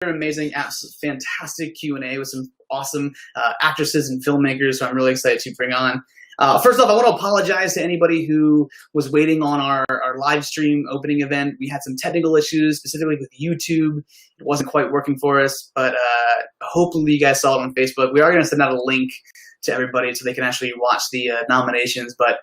amazing, fantastic Q&A with some awesome actresses and filmmakers who I'm really excited to bring on. First off, I want to apologize to anybody who was waiting on our live stream opening event. We had some technical issues, specifically with YouTube. It wasn't quite working for us, but hopefully you guys saw it on Facebook. We are going to send out a link to everybody so they can actually watch the nominations, but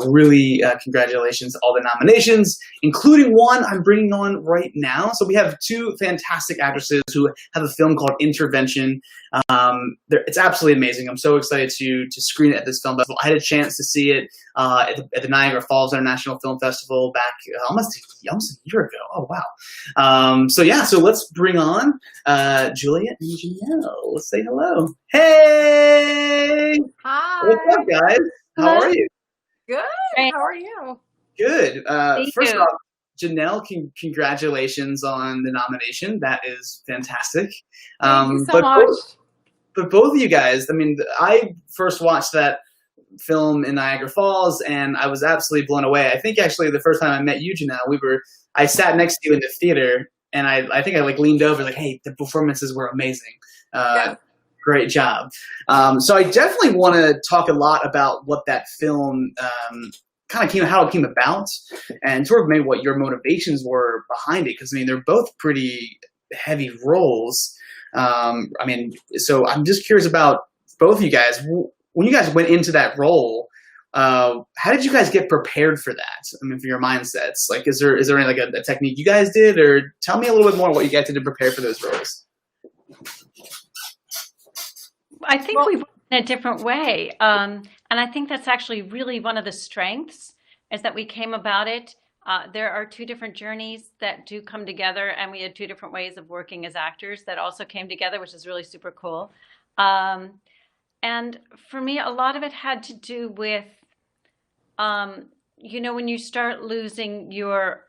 really congratulations all the nominations, including one I'm bringing on right now. So we have two fantastic actresses who have a film called Intervention. It's absolutely amazing. I'm so excited to screen it at this film festival. I had a chance to see it at the Niagara Falls International Film Festival back almost a year ago. Oh, wow. So yeah, so let's bring on Julia and Janelle. Let's say hello. Hey! Hi. What's up, guys? How are you? Good. Great. How are you? Good. First you. off, Janelle, congratulations on the nomination. That is fantastic. Thank you so much. But both of you guys, I mean, I first watched that film in Niagara Falls, and I was absolutely blown away. I think actually the first time I met you, Janelle, I sat next to you in the theater, and I think I like leaned over like, hey, the performances were amazing. Yeah. Great job. So I definitely want to talk a lot about what that film how it came about, and sort of maybe what your motivations were behind it. Because I mean, they're both pretty heavy roles. I mean, so I'm just curious about both of you guys. When you guys went into that role, how did you guys get prepared for that? I mean, for your mindsets, like, is there any like a technique you guys did, or tell me a little bit more what you guys did to prepare for those roles? I think we went in a different way. And I think that's actually really one of the strengths, is that we came about it. There are two different journeys that do come together, and we had two different ways of working as actors that also came together, which is really super cool. And for me, a lot of it had to do with, when you start losing your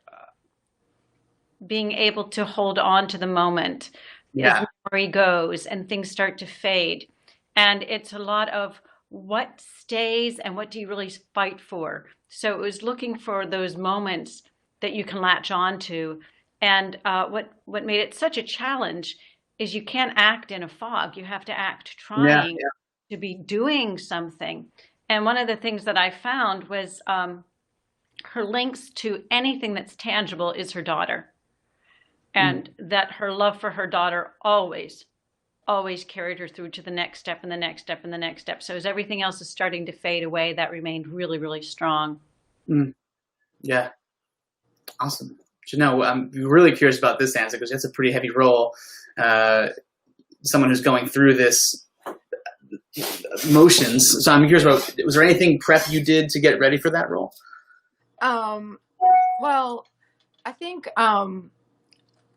being able to hold on to the moment, as memory goes and things start to fade. And it's a lot of what stays and what do you really fight for. So it was looking for those moments that you can latch on to. And what made it such a challenge is you can't act in a fog. You have to act trying to be doing something. And one of the things that I found was her links to anything that's tangible is her daughter. And that her love for her daughter always carried her through to the next step and the next step and the next step. So as everything else is starting to fade away, that remained really, really strong. Yeah. Awesome. Janelle, I'm really curious about this answer because that's a pretty heavy role. Someone who's going through this emotions. So I'm curious about, was there anything prep you did to get ready for that role? Well, I think,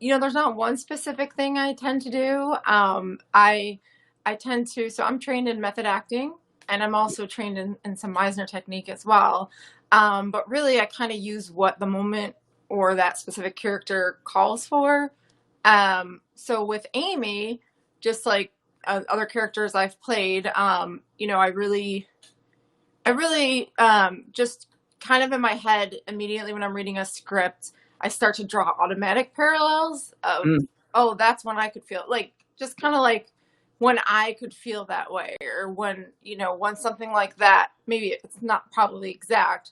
there's not one specific thing I tend to do. I tend to, so I'm trained in method acting, and I'm also trained in some Meisner technique as well. But really, I kind of use what the moment or that specific character calls for. So with Amy, just like other characters I've played, I really just kind of in my head immediately when I'm reading a script, I start to draw automatic parallels of, oh, that's when I could feel like, just kind of like when I could feel that way, or when something like that, maybe it's not probably exact,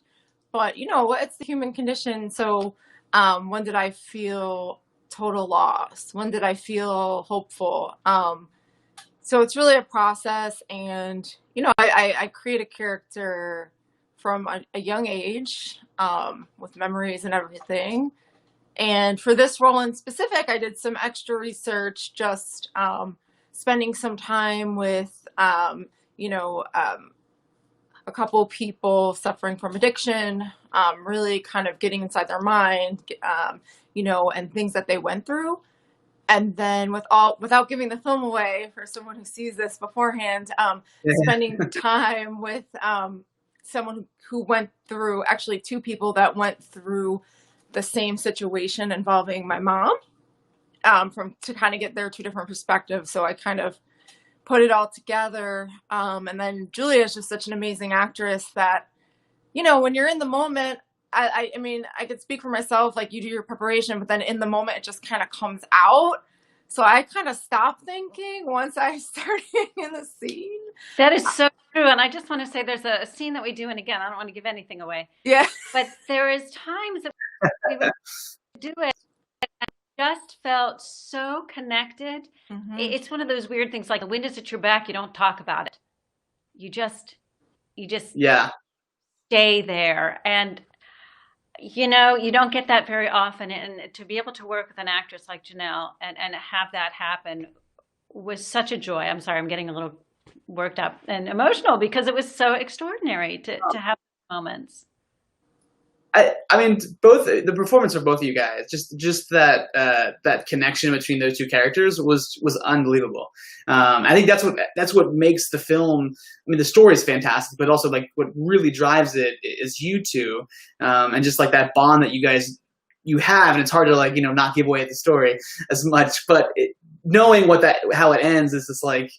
but it's the human condition. So when did I feel total loss? When did I feel hopeful? So it's really a process, and I create a character from a young age, with memories and everything. And for this role in specific, I did some extra research, just spending some time with, a couple people suffering from addiction, really kind of getting inside their mind, and things that they went through. And then without giving the film away for someone who sees this beforehand, spending time with someone who went through, actually two people that went through the same situation involving my mom, to kind of get their two different perspectives. So I kind of put it all together. And then Julia is just such an amazing actress that, when you're in the moment, I mean, I could speak for myself, like you do your preparation, but then in the moment, it just kind of comes out. So I kind of stopped thinking once I started in the scene. That is so true. And I just want to say there's a scene that we do, and again, I don't want to give anything away. Yeah. But there is times that we would do it and just felt so connected. Mm-hmm. It's one of those weird things, like the wind is at your back, you don't talk about it. You just stay there. And you know, you don't get that very often, and to be able to work with an actress like Janel and have that happen was such a joy. I'm sorry, I'm getting a little worked up and emotional because it was so extraordinary to have moments. I mean, both the performance of both of you guys, just that that connection between those two characters was unbelievable. I think that's what makes the film. I mean, the story is fantastic, but also like what really drives it is you two, and just like that bond that you have, and it's hard to like not give away the story as much, but knowing how it ends is just like.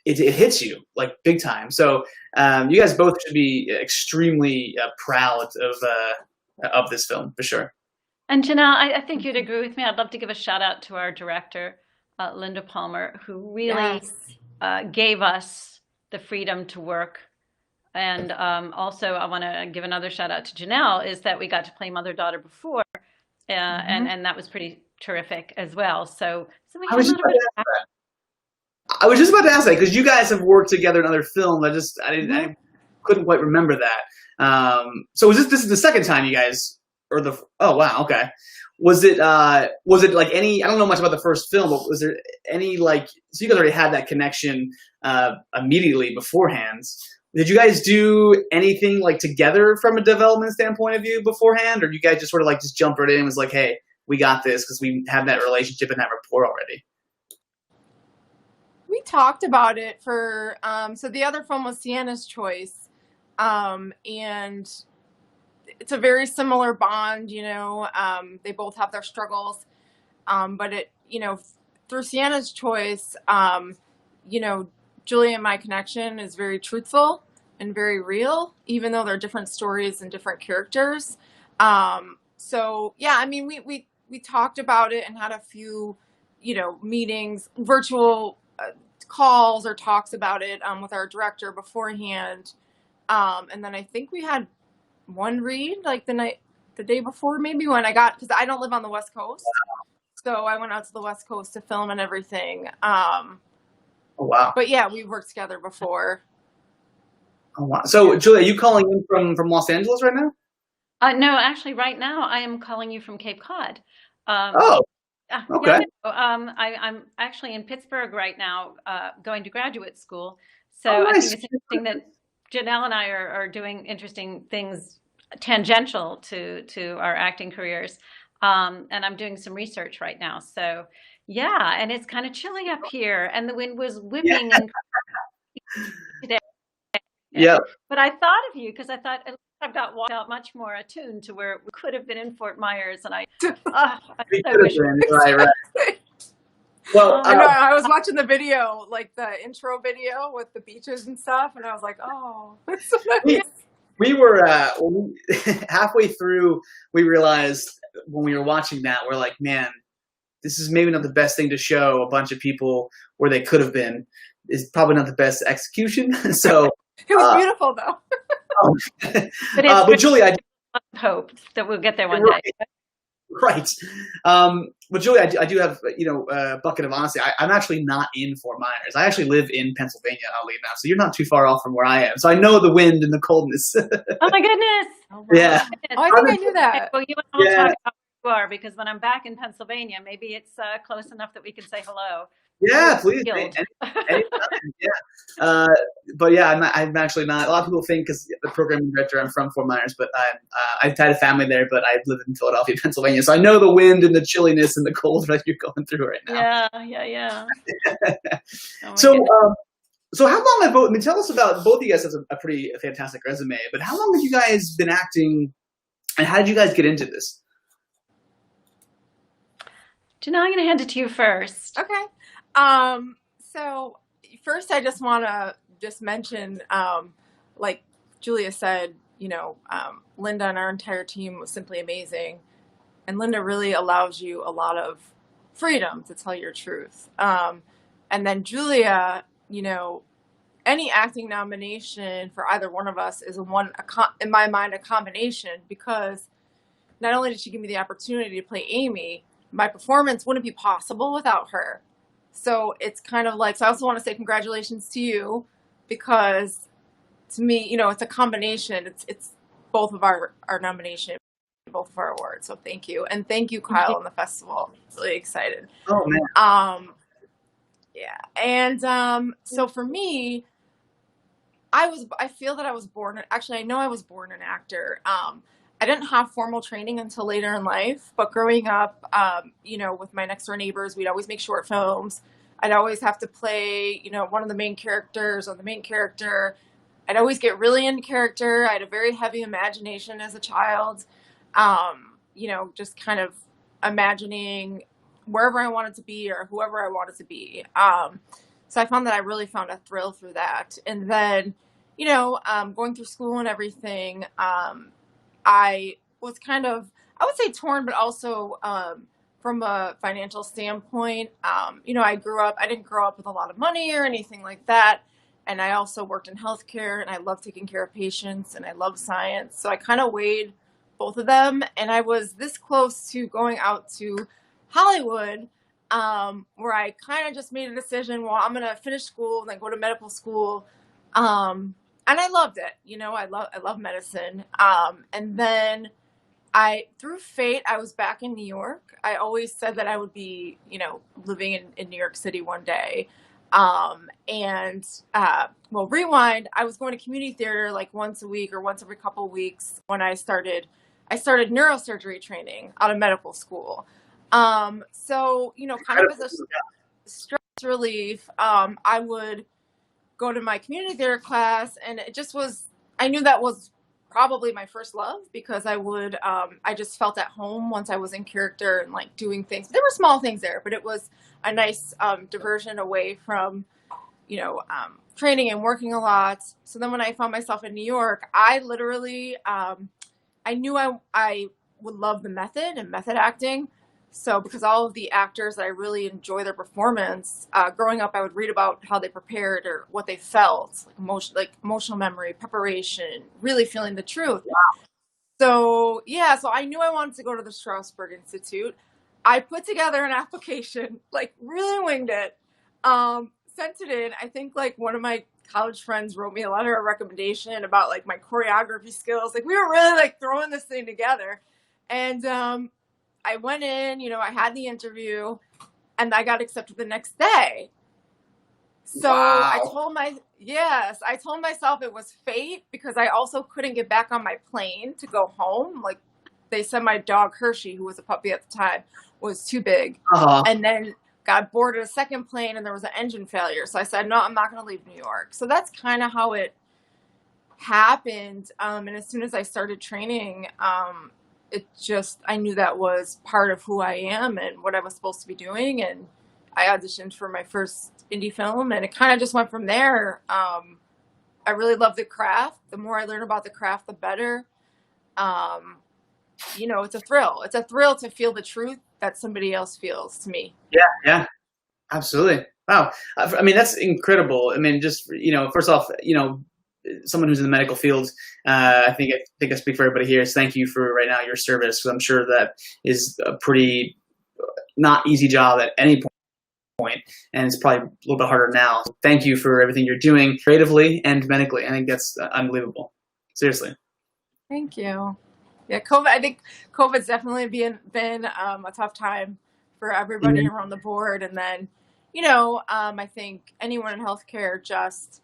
It hits you like big time. So you guys both should be extremely proud of this film for sure. And Janel, I think you'd agree with me. I'd love to give a shout out to our director, Linda Palmer, who really gave us the freedom to work. And also I want to give another shout out to Janel, is that we got to play mother-daughter before, and that was pretty terrific as well. So we had a little bit of I was just about to ask that because you guys have worked together in other films. I couldn't quite remember that. So this is the second time you guys, oh wow, okay. Was it like any? I don't know much about the first film, but was there any like? So you guys already had that connection immediately beforehand. Did you guys do anything like together from a development standpoint of view beforehand, or you guys just sort of like just jumped right in and was like, hey, we got this because we have that relationship and that rapport already? We talked about it for, so the other film was Sienna's Choice, and it's a very similar bond, they both have their struggles, but through Sienna's Choice, Julie and my connection is very truthful and very real, even though they're different stories and different characters. So yeah, I mean, we talked about it and had a few, meetings, virtual calls or talks about it with our director beforehand, and then I think we had one read like the day before, maybe, when because I don't live on the West Coast, so I went out to the West Coast to film and everything. Oh wow! But yeah, we've worked together before. Oh wow! So Julia, are you calling in from Los Angeles right now? No, actually, right now I am calling you from Cape Cod. Okay. Yeah, I'm actually in Pittsburgh right now, going to graduate school. So nice. I think it's interesting that Janel and I are doing interesting things tangential to our acting careers. And I'm doing some research right now. So yeah, and it's kind of chilly up here, and the wind was whipping and today. Yeah. But I thought of you because I thought I've got walked out much more attuned to where we could have been in Fort Myers, and I wish. Right. Well, I know, I was watching the video, like the intro video with the beaches and stuff, and I was like, oh, that's so nice. We were halfway through. We realized when we were watching that, we're like, man, this is maybe not the best thing to show a bunch of people where they could have been. It's probably not the best execution. So it was beautiful, though. But Julie, I hope that we'll get there one day. Right. But Julie, I do have, a bucket of honesty. I'm actually not in Fort Myers. I actually live in Pennsylvania, oddly enough. So you're not too far off from where I am. So I know the wind and the coldness. Oh my goodness. Oh, wow. Yeah. Oh, I think I knew that. Well, you and I will talk about where you are, because when I'm back in Pennsylvania, maybe it's close enough that we can say hello. Yeah, please. Anytime. Yeah. But yeah, I'm actually not. A lot of people think, because the programming director, I'm from Fort Myers, but I've had a family there, but I live in Philadelphia, Pennsylvania. So I know the wind and the chilliness and the cold that you're going through right now. Yeah. Oh so how long have tell us about, both of you guys have a pretty fantastic resume, but how long have you guys been acting, and how did you guys get into this? Janel, I'm going to hand it to you first. Okay. So first I just want to mention, like Julia said, Linda and our entire team was simply amazing. And Linda really allows you a lot of freedom to tell your truth. And then Julia, you know, any acting nomination for either one of us is in my mind, a combination, because not only did she give me the opportunity to play Amy, my performance wouldn't be possible without her. So it's kind of like, so I also want to say congratulations to you, because to me, you know, it's a combination. It's both of our nomination, both of our awards. So thank you. And thank you, Kyle, and the festival. Really excited. Oh, man. Yeah. And so for me, I feel that I was born, actually, I know I was born an actor. I didn't have formal training until later in life, but growing up, you know, with my next door neighbors, we'd always make short films. I'd always have to play, you know, one of the main characters or the main character. I'd always get really into character. I had a very heavy imagination as a child, you know, just kind of imagining wherever I wanted to be or whoever I wanted to be. So I found that I really found a thrill through that. And then, you know, going through school and everything, I was kind of, I would say torn, but also from a financial standpoint. You know, I didn't grow up with a lot of money or anything like that. And I also worked in healthcare, and I love taking care of patients, and I love science. So I kind of weighed both of them. And I was this close to going out to Hollywood, where I kind of just made a decision, well, I'm going to finish school and then go to medical school. And I loved it. You know, I love medicine. And then through fate, I was back in New York. I always said that I would be, you know, living in New York City one day. Well, rewind, I was going to community theater like once a week or once every couple of weeks when I started neurosurgery training out of medical school. So, you know, kind of as a stress relief, I would go to my community theater class, and it just was, I knew that was probably my first love, because I just felt at home once I was in character and like doing things. There were small things there, but it was a nice diversion away from, you know, training and working a lot. So then when I found myself in New York, I literally, I knew I would love the method and method acting. So because all of the actors, I really enjoy their performance. Growing up, I would read about how they prepared or what they felt, like emotional memory, preparation, really feeling the truth. Wow. So yeah, so I knew I wanted to go to the Strasberg Institute. I put together an application, like really winged it, sent it in. I think like one of my college friends wrote me a letter of recommendation about like my choreography skills. Like we were really like throwing this thing together. And I went in, you know, I had the interview, and I got accepted the next day. So wow. I told myself it was fate, because I also couldn't get back on my plane to go home. Like they said my dog Hershey, who was a puppy at the time, was too big. And then got boarded a second plane, and there was an engine failure. So I said, no, I'm not going to leave New York. So that's kind of how it happened. And as soon as I started training, I knew that was part of who I am and what I was supposed to be doing. And I auditioned for my first indie film, and it kind of just went from there. I really love the craft. The more I learn about the craft, the better. You know, it's a thrill. It's a thrill to feel the truth that somebody else feels, to me. Yeah, absolutely. Wow. I mean, that's incredible. I mean, just, you know, first off, you know, someone who's in the medical field, I think I speak for everybody here, is thank you for right now your service, because I'm sure that is a pretty not easy job at any point, and it's probably a little bit harder now. So thank you for everything you're doing creatively and medically. I think that's unbelievable. Seriously. Thank you. Yeah, I think COVID's definitely been a tough time for everybody around the board. And then, you know, I think anyone in healthcare, just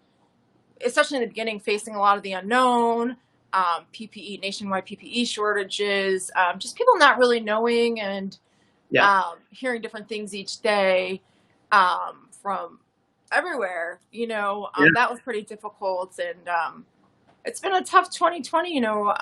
especially in the beginning, facing a lot of the unknown, PPE, nationwide PPE shortages, just people not really knowing and hearing different things each day from everywhere, you know, that was pretty difficult. And it's been a tough 2020, you know.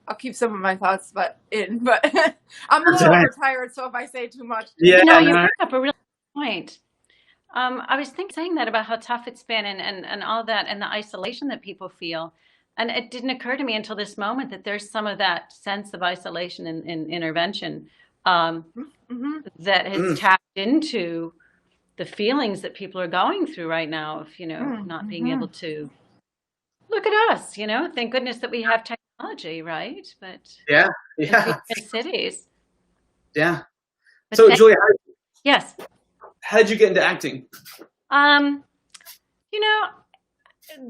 I'll keep some of my thoughts but I'm a little overtired, so if I say too much. You know, you bring up a real point. I was saying that about how tough it's been and all of that, and the isolation that people feel. And it didn't occur to me until this moment that there's some of that sense of isolation and intervention that has tapped into the feelings that people are going through right now of, not being able to look at us, thank goodness that we have technology, right? But in cities. Yeah. But So Julia, yes. How did you get into acting?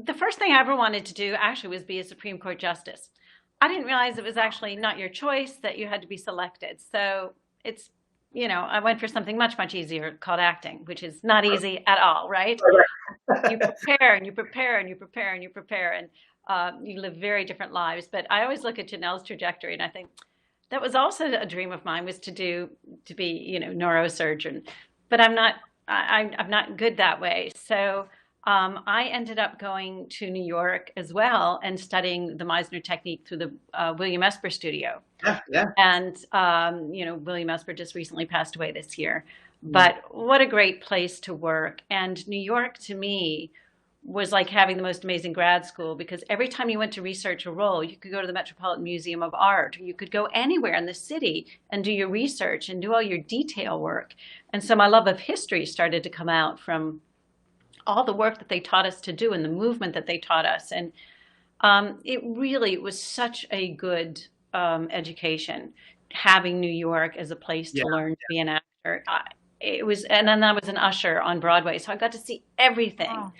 The first thing I ever wanted to do actually was be a Supreme Court justice. I didn't realize it was actually not your choice, that you had to be selected. So it's, I went for something much, much easier called acting, which is not easy at all, right? You prepare and you prepare and you prepare and you prepare, and you live very different lives. But I always look at Janel's trajectory, and I think that was also a dream of mine, was to be, neurosurgeon. But I'm not good that way. So I ended up going to New York as well and studying the Meisner technique through the William Esper studio. Yeah. And, William Esper just recently passed away this year. But what a great place to work. And New York, to me, was like having the most amazing grad school, because every time you went to research a role, you could go to the Metropolitan Museum of Art, or you could go anywhere in the city and do your research and do all your detail work. And so my love of history started to come out from all the work that they taught us to do and the movement that they taught us. And it really was such a good education, having New York as a place to learn to be an actor. And then I was an usher on Broadway, so I got to see everything,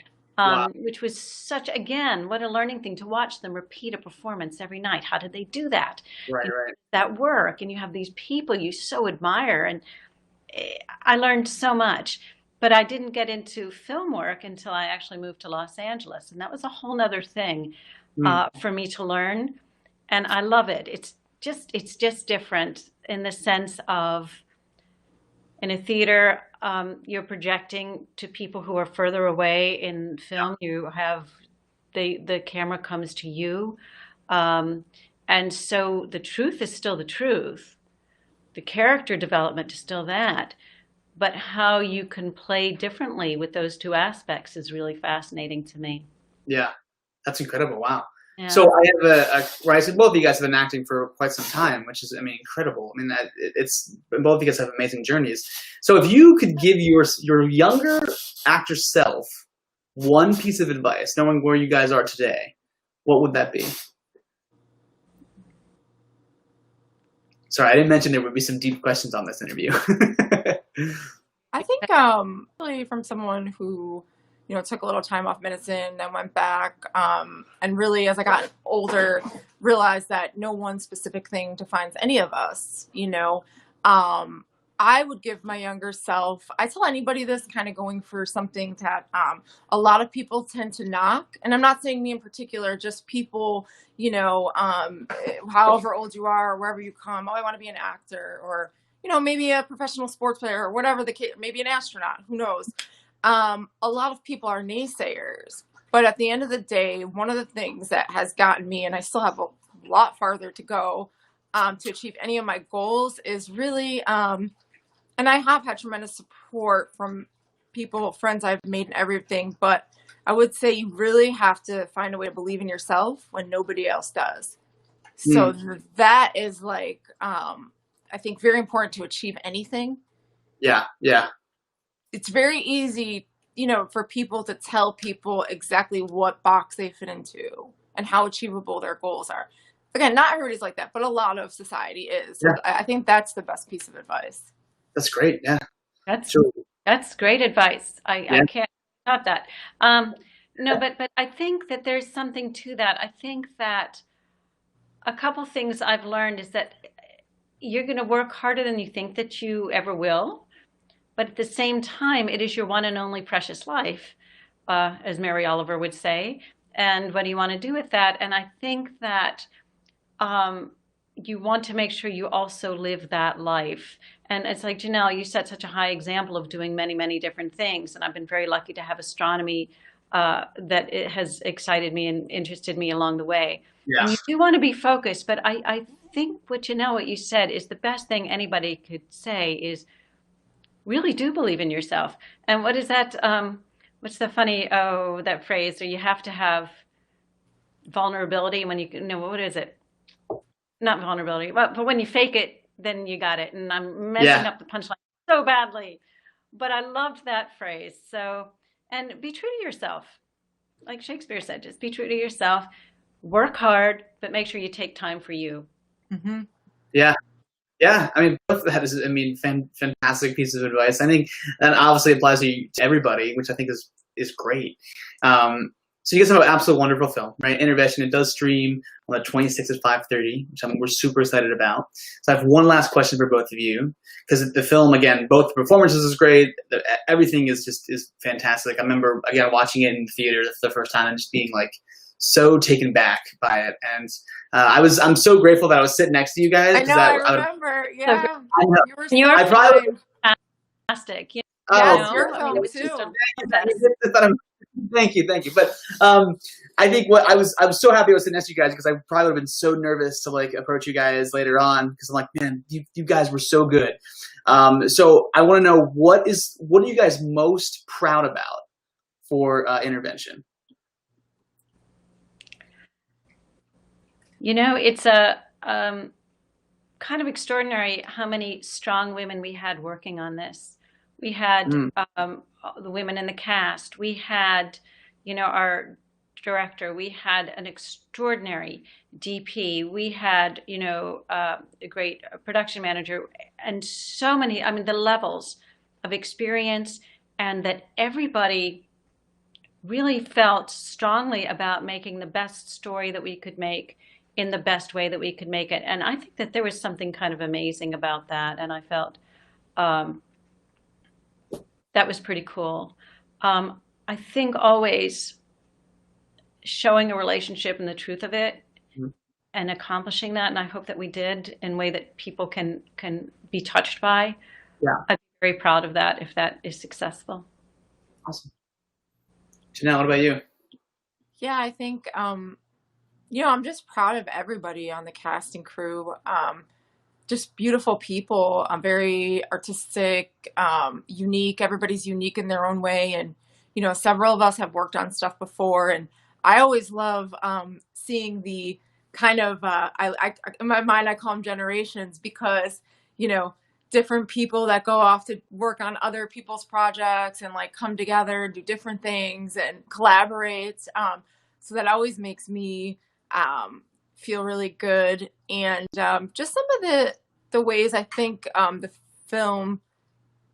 which was such, again, what a learning thing, to watch them repeat a performance every night. How did they do that? Right. That work, and you have these people you so admire, and I learned so much. But I didn't get into film work until I actually moved to Los Angeles, and that was a whole nother thing for me to learn, and I love it. It's just different in the sense of, in a theater, you're projecting to people who are further away. In film, you have the camera comes to you, and so the truth is still the truth. The character development is still that. But how you can play differently with those two aspects is really fascinating to me. Yeah, that's incredible. Wow. Yeah. So I have where I said both of you guys have been acting for quite some time, which is, incredible. It's both of you guys have amazing journeys. So if you could give your younger actor self one piece of advice, knowing where you guys are today, what would that be? Sorry, I didn't mention there would be some deep questions on this interview. I think really from someone who, took a little time off medicine, then went back, and really, as I got older, realized that no one specific thing defines any of us. I would give my younger self, I tell anybody this kind of going for something that a lot of people tend to knock. And I'm not saying me in particular, just people, however old you are, or wherever you come, I want to be an actor, or, maybe a professional sports player, or whatever the case, maybe an astronaut, who knows. A lot of people are naysayers. But at the end of the day, one of the things that has gotten me, and I still have a lot farther to go to achieve any of my goals, is really... and I have had tremendous support from people, friends I've made and everything, but I would say you really have to find a way to believe in yourself when nobody else does. So that is I think very important to achieve anything. Yeah. It's very easy, for people to tell people exactly what box they fit into and how achievable their goals are. Again, not everybody's like that, but a lot of society is. So I think that's the best piece of advice. That's great. Yeah. That's great advice. I can't top that. No, but I think that there's something to that. I think that a couple things I've learned is that you're going to work harder than you think that you ever will. But at the same time, it is your one and only precious life, as Mary Oliver would say. And what do you want to do with that? And I think that you want to make sure you also live that life. And it's like, Janel, you set such a high example of doing many, many different things. And I've been very lucky to have astronomy that it has excited me and interested me along the way. Yeah. And you do want to be focused. But I think what you said is the best thing anybody could say is really do believe in yourself. And what is that? What's the funny, that phrase? So you have to have vulnerability when you know, what is it? Not vulnerability, but when you fake it, then you got it. And I'm messing up the punchline so badly, but I loved that phrase. So, and be true to yourself. Like Shakespeare said, just be true to yourself, work hard, but make sure you take time for you. Mm-hmm. Yeah. Yeah, I mean, both of that is, I mean, fantastic pieces of advice. I think that obviously applies to everybody, which I think is great. So you guys have an absolute wonderful film, right? Intervention. It does stream on the 26th at 5:30, which we're super excited about. So I have one last question for both of you, because the film, again, both the performances is great. Everything is fantastic. I remember, again, watching it in the theater the first time and just being like so taken back by it. And I'm so grateful that I was sitting next to you guys. I know, I remember. Yeah. I know. You were so I probably fantastic. You know, yeah, it's your film too. Thank you. But I think what I was so happy I was sitting next to you guys, because I probably would have been so nervous to like approach you guys later on, because I'm like, man, you guys were so good. So I want to know, what are you guys most proud about for Intervention? You know, it's a kind of extraordinary how many strong women we had working on this. We had the women in the cast. We had, you know, our director. We had an extraordinary DP. We had, you know, a great production manager, and so many, I mean, the levels of experience, and that everybody really felt strongly about making the best story that we could make in the best way that we could make it. And I think that there was something kind of amazing about that. And I felt that was pretty cool. I think always showing a relationship and the truth of it and accomplishing that. And I hope that we did in a way that people can be touched by. Yeah. I'd be very proud of that if that is successful. Awesome. Janelle, what about you? Yeah, I think, you know, I'm just proud of everybody on the cast and crew. Just beautiful people, very artistic, unique. Everybody's unique in their own way. And, you know, several of us have worked on stuff before. And I always love seeing the kind of, in my mind, I call them generations, because, you know, different people that go off to work on other people's projects and like come together and do different things and collaborate. So that always makes me feel really good. And just some of the ways I think the film,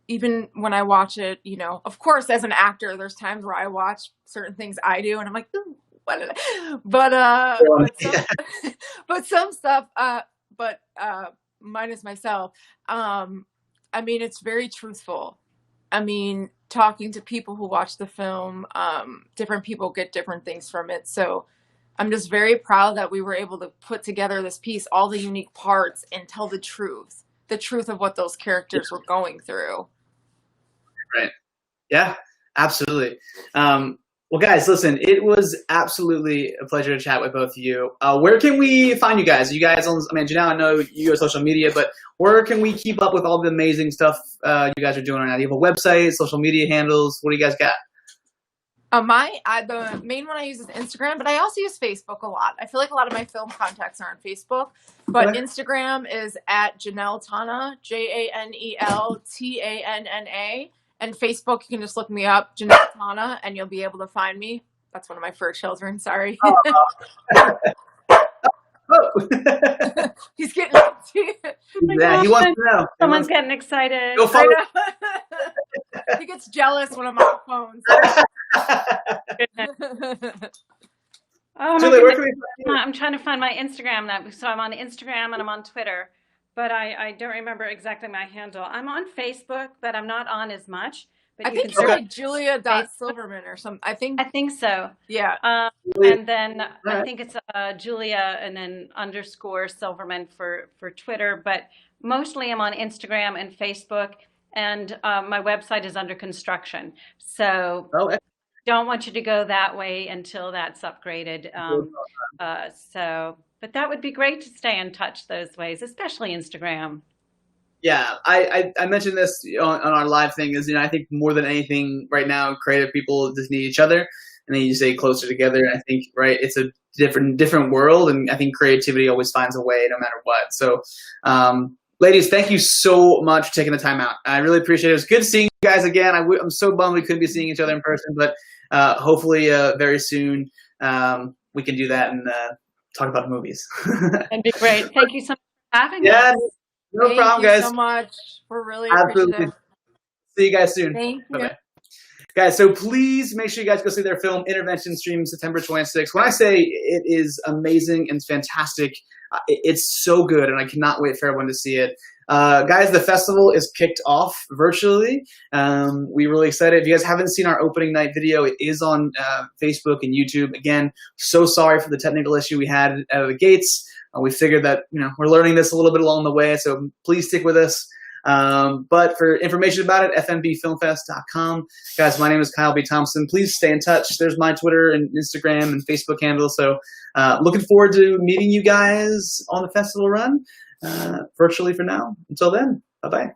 even when I watch it, you know, of course, as an actor, there's times where I watch certain things I do and I'm like, ooh, what did I? But some stuff, minus myself, I mean, it's very truthful. I mean, talking to people who watch the film, different people get different things from it. So I'm just very proud that we were able to put together this piece, all the unique parts, and tell the truth of what those characters were going through. Right. Yeah, absolutely. Well, guys, listen, it was absolutely a pleasure to chat with both of you. Where can we find you guys? You guys on, I mean, Janelle, I know you go social media, but where can we keep up with all the amazing stuff you guys are doing right now? Do you have a website, social media handles? What do you guys got? The main one I use is Instagram, but I also use Facebook a lot. I feel like a lot of my film contacts are on Facebook, but okay. Instagram is at Janel Tanna, JANEL TANNA, and Facebook, you can just look me up, Janel Tanna, and you'll be able to find me. That's one of my fur children. Sorry. Oh. He's getting yeah, he wants to know. Someone's getting excited. Go follow. He gets jealous when I'm on phones. Oh, Julie, I'm trying to find my Instagram now. So I'm on Instagram and I'm on Twitter, but I don't remember exactly my handle. I'm on Facebook, but I'm not on as much. But I think you're like Julia.Silverman or something. I think so. Yeah. And then I think it's Julia and then _Silverman for Twitter, but mostly I'm on Instagram and Facebook, and my website is under construction. So don't want you to go that way until that's upgraded. But that would be great to stay in touch those ways, especially Instagram. Yeah, I mentioned this on our live thing is, you know, I think more than anything right now, creative people just need each other. and then you stay closer together. And I think, right, it's a different world, and I think creativity always finds a way no matter what. So, ladies, thank you so much for taking the time out. I really appreciate it. It was good seeing you guys again. I'm so bummed we couldn't be seeing each other in person, but hopefully very soon we can do that and talk about movies. That'd be great. Thank you so much for having us. Yeah, no problem, guys. Thank you so much. We're really Absolutely. appreciative. See you guys soon. Thank you. Bye-bye. Guys, so please make sure you guys go see their film Intervention, streams September 26th. When I say it is amazing and fantastic, it's so good, and I cannot wait for everyone to see it. Guys, the festival is kicked off virtually. We're really excited. If you guys haven't seen our opening night video, it is on Facebook and YouTube. Again, so sorry for the technical issue we had out of the gates. We figured that we're learning this a little bit along the way, so please stick with us. But for information about it, fmbfilmfest.com. Guys, my name is Kyle B. Thompson. Please stay in touch. There's my Twitter and Instagram and Facebook handle. So looking forward to meeting you guys on the festival run virtually for now. Until then, bye-bye.